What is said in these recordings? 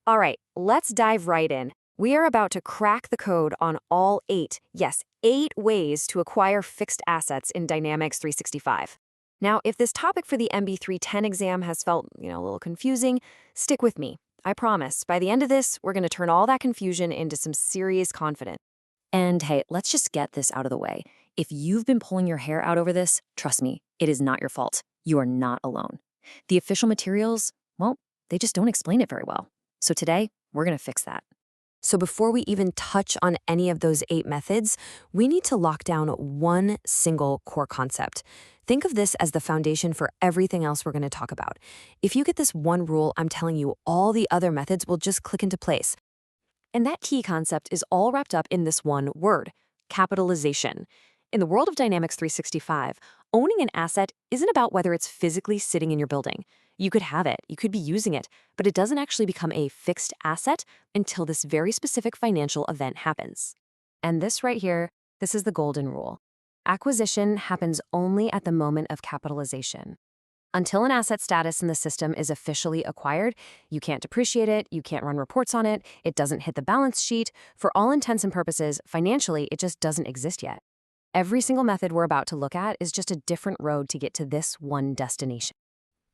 All right, let's dive right in. We are about to crack the code on all 8, yes, 8 ways to acquire fixed assets in Dynamics 365. Now, if this topic for the MB310 exam has felt, a little confusing, stick with me. I promise, by the end of this, we're going to turn all that confusion into some serious confidence. And hey, let's just get this out of the way. If you've been pulling your hair out over this, trust me, it is not your fault. You are not alone. The official materials, well, they just don't explain it very well. So today, we're going to fix that. So before we even touch on any of those 8 methods, we need to lock down one single core concept. Think of this as the foundation for everything else we're going to talk about. If you get this one rule, I'm telling you, all the other methods will just click into place. And that key concept is all wrapped up in this one word, capitalization. In the world of Dynamics 365, owning an asset isn't about whether it's physically sitting in your building. You could have it, you could be using it, but it doesn't actually become a fixed asset until this very specific financial event happens. And this right here, this is the golden rule. Acquisition happens only at the moment of capitalization. Until an asset status in the system is officially acquired, you can't depreciate it, you can't run reports on it, it doesn't hit the balance sheet. For all intents and purposes, financially, it just doesn't exist yet. Every single method we're about to look at is just a different road to get to this one destination.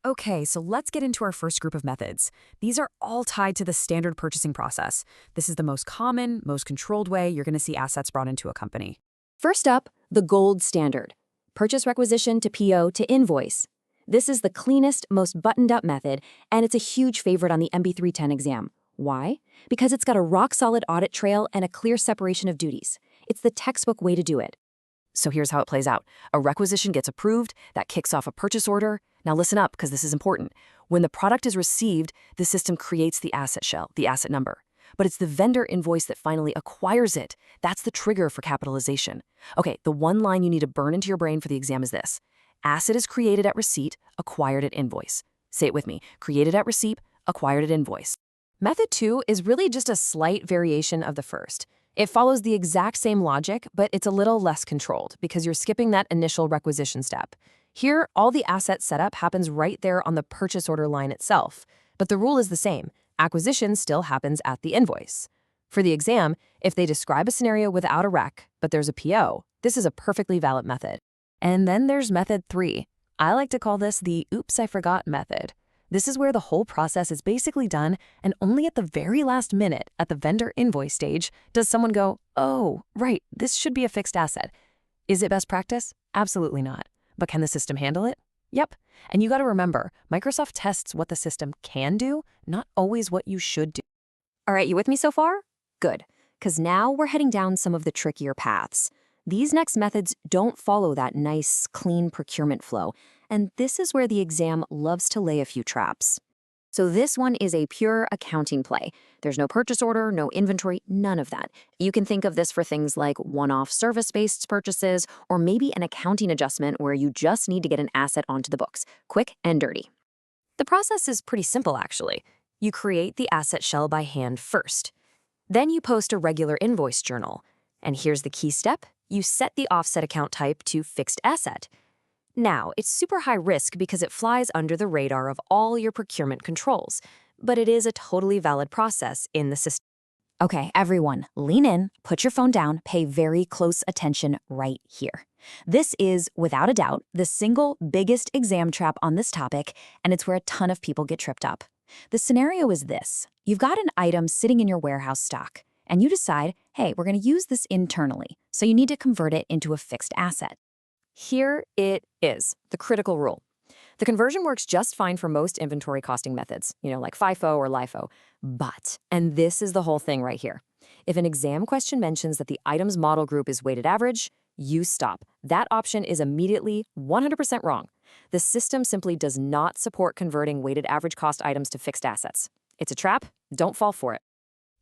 Okay, so let's get into our first group of methods. These are all tied to the standard purchasing process. This is the most common, most controlled way you're going to see assets brought into a company. First up, the gold standard. Purchase requisition to PO to invoice. This is the cleanest, most buttoned-up method, and it's a huge favorite on the MB310 exam. Why? Because it's got a rock-solid audit trail and a clear separation of duties. It's the textbook way to do it. So here's how it plays out. A requisition gets approved, that kicks off a purchase order. Now listen up, because this is important. When the product is received, the system creates the asset shell, the asset number. But it's the vendor invoice that finally acquires it. That's the trigger for capitalization. Okay, the one line you need to burn into your brain for the exam is this. Asset is created at receipt, acquired at invoice. Say it with me. Created at receipt, acquired at invoice. Method 2 is really just a slight variation of the first. It follows the exact same logic, but it's a little less controlled because you're skipping that initial requisition step. Here, all the asset setup happens right there on the purchase order line itself. But the rule is the same. Acquisition still happens at the invoice. For the exam, if they describe a scenario without a rec, but there's a PO, this is a perfectly valid method. And then there's method 3. I like to call this the oops, I forgot method. This is where the whole process is basically done, and only at the very last minute, at the vendor invoice stage, does someone go, oh, right, this should be a fixed asset. Is it best practice? Absolutely not. But can the system handle it? Yep. And you got to remember, Microsoft tests what the system can do, not always what you should do. All right, you with me so far? Good, because now we're heading down some of the trickier paths. These next methods don't follow that nice, clean procurement flow, and this is where the exam loves to lay a few traps. So this one is a pure accounting play. There's no purchase order, no inventory, none of that. You can think of this for things like one-off service-based purchases, or maybe an accounting adjustment where you just need to get an asset onto the books, quick and dirty. The process is pretty simple, actually. You create the asset shell by hand first. Then you post a regular invoice journal. And here's the key step. You set the offset account type to fixed asset. Now, it's super high risk because it flies under the radar of all your procurement controls, but it is a totally valid process in the system. Okay, everyone, lean in, put your phone down, pay very close attention right here. This is, without a doubt, the single biggest exam trap on this topic, and it's where a ton of people get tripped up. The scenario is this. You've got an item sitting in your warehouse stock, and you decide, hey, we're going to use this internally, so you need to convert it into a fixed asset. Here it is, the critical rule. The conversion works just fine for most inventory costing methods, like FIFO or LIFO. But, and this is the whole thing right here, if an exam question mentions that the item's model group is weighted average, you stop. That option is immediately 100% wrong. The system simply does not support converting weighted average cost items to fixed assets. It's a trap. Don't fall for it.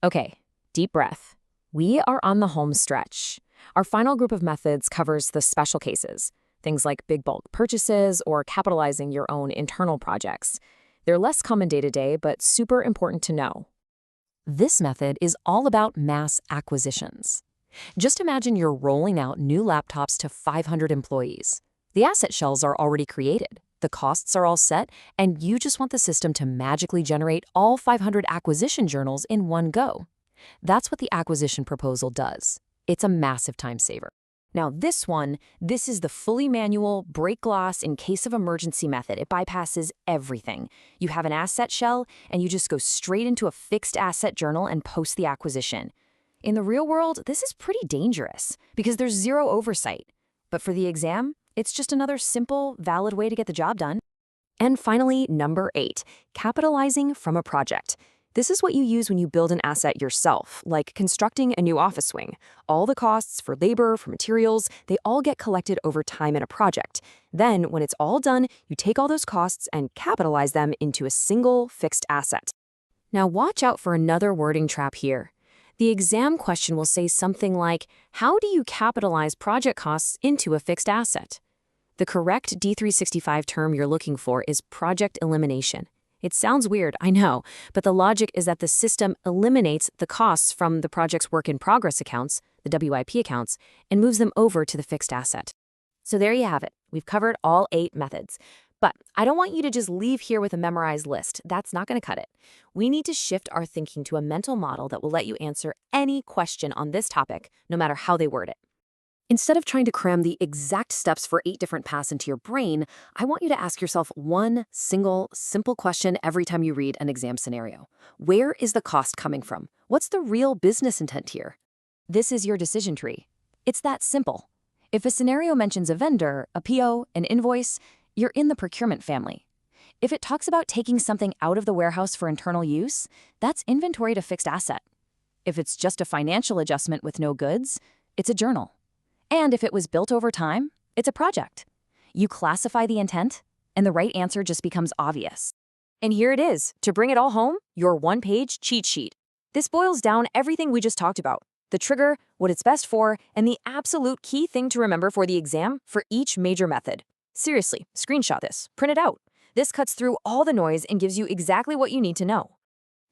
Okay, deep breath. We are on the home stretch. Our final group of methods covers the special cases, things like big bulk purchases or capitalizing your own internal projects. They're less common day-to-day, but super important to know. This method is all about mass acquisitions. Just imagine you're rolling out new laptops to 500 employees. The asset shells are already created. The costs are all set, and you just want the system to magically generate all 500 acquisition journals in one go. That's what the acquisition proposal does. It's a massive time saver. Now this is the fully manual, break glass in case of emergency method. It bypasses everything. You have an asset shell, and you just go straight into a fixed asset journal and post the acquisition. In the real world, this is pretty dangerous because there's zero oversight. But for the exam, it's just another simple, valid way to get the job done. And finally, number 8, capitalizing from a project. This is what you use when you build an asset yourself, like constructing a new office wing. All the costs for labor, for materials, they all get collected over time in a project. Then, when it's all done, you take all those costs and capitalize them into a single fixed asset. Now watch out for another wording trap here. The exam question will say something like, how do you capitalize project costs into a fixed asset? The correct D365 term you're looking for is project elimination. It sounds weird, I know, but the logic is that the system eliminates the costs from the project's work in progress accounts, the WIP accounts, and moves them over to the fixed asset. So there you have it. We've covered all 8 methods. But I don't want you to just leave here with a memorized list. That's not going to cut it. We need to shift our thinking to a mental model that will let you answer any question on this topic, no matter how they word it. Instead of trying to cram the exact steps for 8 different paths into your brain, I want you to ask yourself one single, simple question every time you read an exam scenario. Where is the cost coming from? What's the real business intent here? This is your decision tree. It's that simple. If a scenario mentions a vendor, a PO, an invoice, you're in the procurement family. If it talks about taking something out of the warehouse for internal use, that's inventory to fixed asset. If it's just a financial adjustment with no goods, it's a journal. And if it was built over time, it's a project. You classify the intent, and the right answer just becomes obvious. And here it is, to bring it all home, your one-page cheat sheet. This boils down everything we just talked about: the trigger, what it's best for, and the absolute key thing to remember for the exam for each major method. Seriously, screenshot this, print it out. This cuts through all the noise and gives you exactly what you need to know.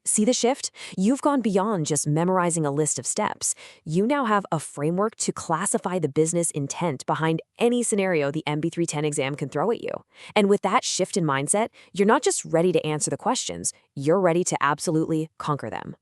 See the shift? You've gone beyond just memorizing a list of steps. You now have a framework to classify the business intent behind any scenario the MB310 exam can throw at you. And with that shift in mindset, you're not just ready to answer the questions, you're ready to absolutely conquer them.